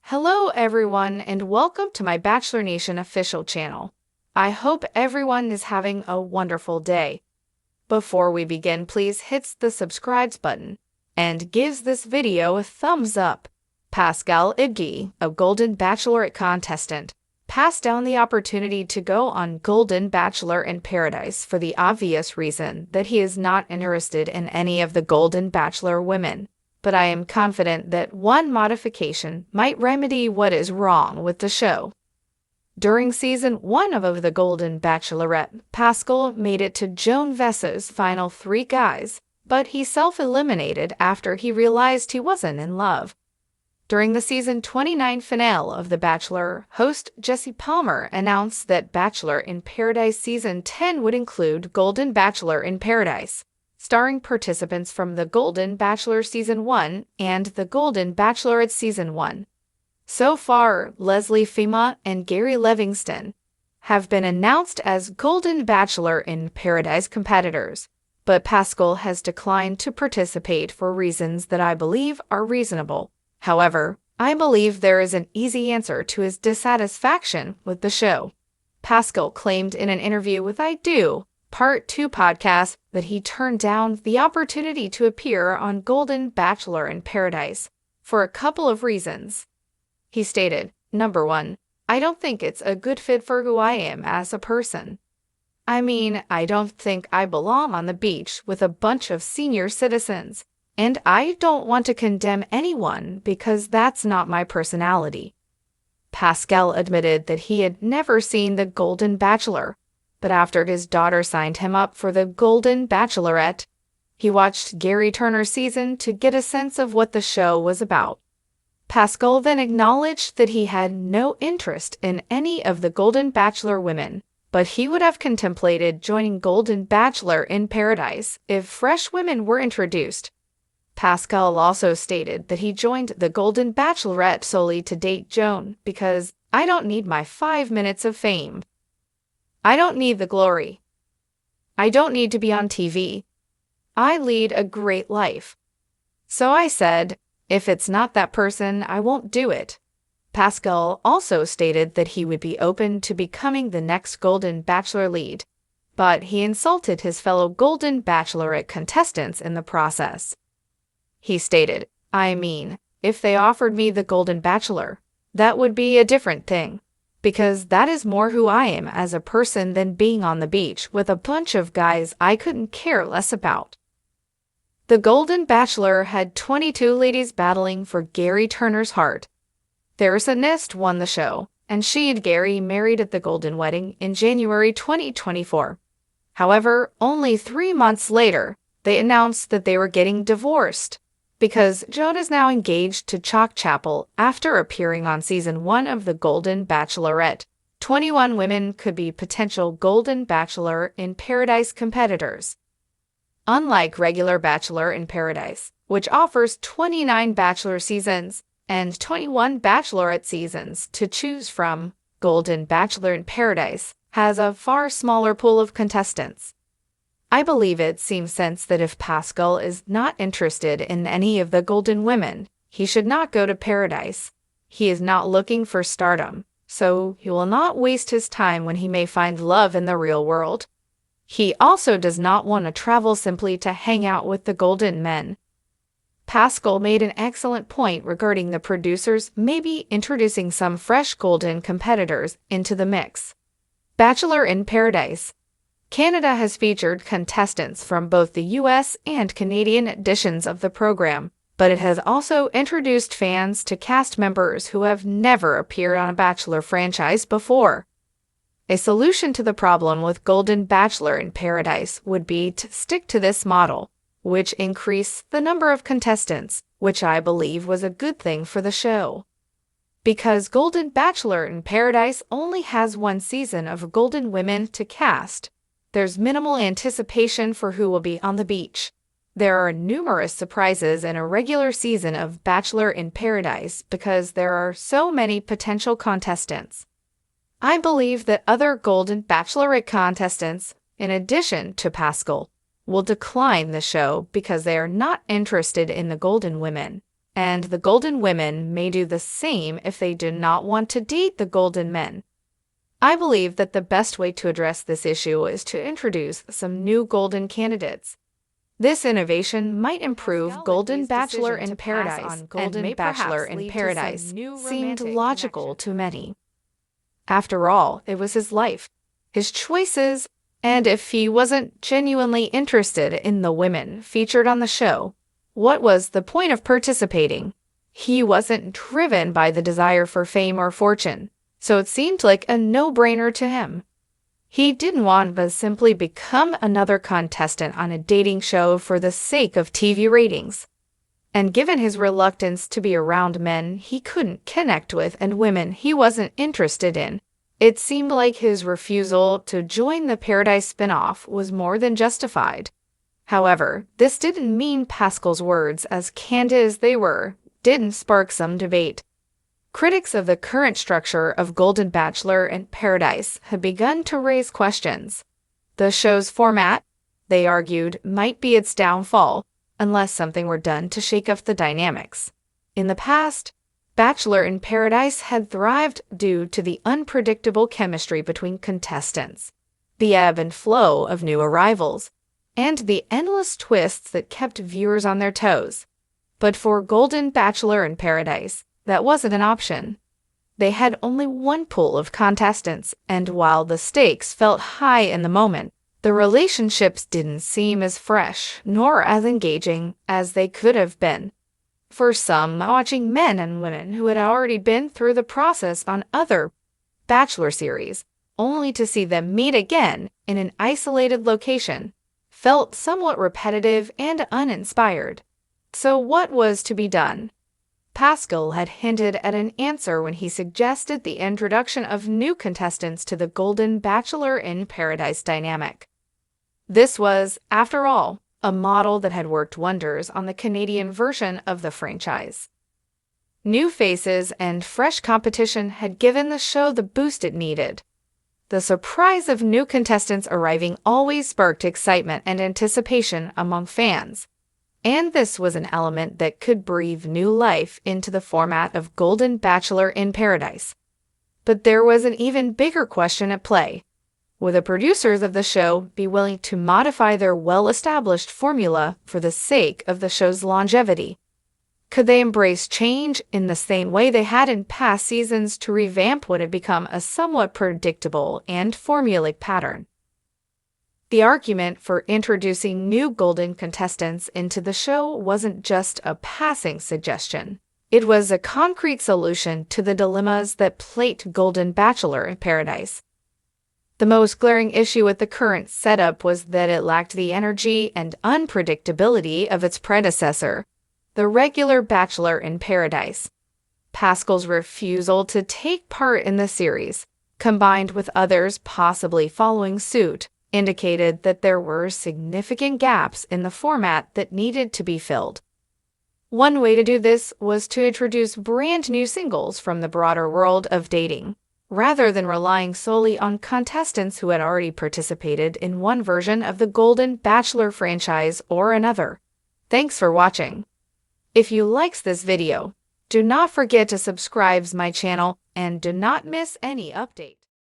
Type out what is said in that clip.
Hello everyone and welcome to my Bachelor Nation official channel. I hope everyone is having a wonderful day. Before we begin, please hit the subscribe button and gives this video a thumbs up. Pascal Ibgui, a Golden Bachelorette contestant, passed down the opportunity to go on Golden Bachelor in Paradise for the obvious reason that he is not interested in any of the Golden Bachelor women. But I am confident that one modification might remedy what is wrong with the show. During season 1 of The Golden Bachelorette, Pascal made it to Joan Vessa's final 3 guys, but he self-eliminated after he realized he wasn't in love. During the season 29 finale of The Bachelor, host Jesse Palmer announced that Bachelor in Paradise season 10 would include Golden Bachelor in Paradise, starring participants from The Golden Bachelor Season 1 and The Golden Bachelorette Season 1. So far, Leslie Fima and Gary Livingston have been announced as Golden Bachelor in Paradise competitors, but Pascal has declined to participate for reasons that I believe are reasonable. However, I believe there is an easy answer to his dissatisfaction with the show. Pascal claimed in an interview with I Do Part 2 podcast that he turned down the opportunity to appear on Golden Bachelor in Paradise for a couple of reasons. He stated, Number 1, I don't think it's a good fit for who I am as a person. I mean, I don't think I belong on the beach with a bunch of senior citizens, and I don't want to condemn anyone because that's not my personality. Pascal admitted that he had never seen The Golden Bachelor, but after his daughter signed him up for The Golden Bachelorette, he watched Gary Turner's season to get a sense of what the show was about. Pascal then acknowledged that he had no interest in any of the Golden Bachelor women, but he would have contemplated joining Golden Bachelor in Paradise if fresh women were introduced. Pascal also stated that he joined The Golden Bachelorette solely to date Joan because I don't need my 5 minutes of fame. I don't need the glory. I don't need to be on TV. I lead a great life. So I said, if it's not that person, I won't do it. Pascal also stated that he would be open to becoming the next Golden Bachelor lead, but he insulted his fellow Golden Bachelorette contestants in the process. He stated, I mean, if they offered me the Golden Bachelor, that would be a different thing, because that is more who I am as a person than being on the beach with a bunch of guys I couldn't care less about. The Golden Bachelor had 22 ladies battling for Gary Turner's heart. Theresa Nist won the show, and she and Gary married at the Golden Wedding in January 2024. However, only 3 months later, they announced that they were getting divorced, because Joan is now engaged to Chalk Chapel after appearing on season 1 of The Golden Bachelorette. 21 women could be potential Golden Bachelor in Paradise competitors. Unlike regular Bachelor in Paradise, which offers 29 Bachelor seasons and 21 Bachelorette seasons to choose from, Golden Bachelor in Paradise has a far smaller pool of contestants. I believe it seems sense that if Pascal is not interested in any of the Golden women, he should not go to Paradise. He is not looking for stardom, so he will not waste his time when he may find love in the real world. He also does not want to travel simply to hang out with the Golden men. Pascal made an excellent point regarding the producers maybe introducing some fresh Golden competitors into the mix. Bachelor in Paradise Canada has featured contestants from both the US and Canadian editions of the program, but it has also introduced fans to cast members who have never appeared on a Bachelor franchise before. A solution to the problem with Golden Bachelor in Paradise would be to stick to this model, which increased the number of contestants, which I believe was a good thing for the show. Because Golden Bachelor in Paradise only has 1 season of Golden women to cast, there's minimal anticipation for who will be on the beach. There are numerous surprises in a regular season of Bachelor in Paradise because there are so many potential contestants. I believe that other Golden Bachelorette contestants, in addition to Pascal, will decline the show because they are not interested in the Golden women. and the golden women may do the same if they do not want to date the golden men. I believe that the best way to address this issue is to introduce some new golden candidates. This innovation might improve Golden Bachelor in Paradise, and may Bachelor in Paradise seemed logical to many. After all, it was his life, his choices, and if he wasn't genuinely interested in the women featured on the show, what was the point of participating? He wasn't driven by the desire for fame or fortune, so it seemed like a no-brainer to him. He didn't want to simply become another contestant on a dating show for the sake of TV ratings. And given his reluctance to be around men he couldn't connect with and women he wasn't interested in, it seemed like his refusal to join the Paradise spinoff was more than justified. However, this didn't mean Pascal's words, as candid as they were, didn't spark some debate. Critics of the current structure of Golden Bachelor in Paradise have begun to raise questions. The show's format, they argued, might be its downfall unless something were done to shake up the dynamics. In the past, Bachelor in Paradise had thrived due to the unpredictable chemistry between contestants, the ebb and flow of new arrivals, and the endless twists that kept viewers on their toes. But for Golden Bachelor in Paradise, that wasn't an option. They had only one pool of contestants, and while the stakes felt high in the moment, the relationships didn't seem as fresh nor as engaging as they could have been. For some, watching men and women who had already been through the process on other Bachelor series, only to see them meet again in an isolated location, felt somewhat repetitive and uninspired. So what was to be done? Pascal had hinted at an answer when he suggested the introduction of new contestants to the Golden Bachelor in Paradise dynamic. This was, after all, a model that had worked wonders on the Canadian version of the franchise. New faces and fresh competition had given the show the boost it needed. The surprise of new contestants arriving always sparked excitement and anticipation among fans. And this was an element that could breathe new life into the format of Golden Bachelor in Paradise. But there was an even bigger question at play. Would the producers of the show be willing to modify their well-established formula for the sake of the show's longevity? Could they embrace change in the same way they had in past seasons to revamp what had become a somewhat predictable and formulaic pattern? The argument for introducing new golden contestants into the show wasn't just a passing suggestion. It was a concrete solution to the dilemmas that plagued Golden Bachelor in Paradise. The most glaring issue with the current setup was that it lacked the energy and unpredictability of its predecessor, the regular Bachelor in Paradise. Pascal's refusal to take part in the series, combined with others possibly following suit, indicated that there were significant gaps in the format that needed to be filled. One way to do this was to introduce brand new singles from the broader world of dating, rather than relying solely on contestants who had already participated in one version of the Golden Bachelor franchise or another. Thanks for watching. If you liked this video, do not forget to subscribe to my channel and do not miss any updates.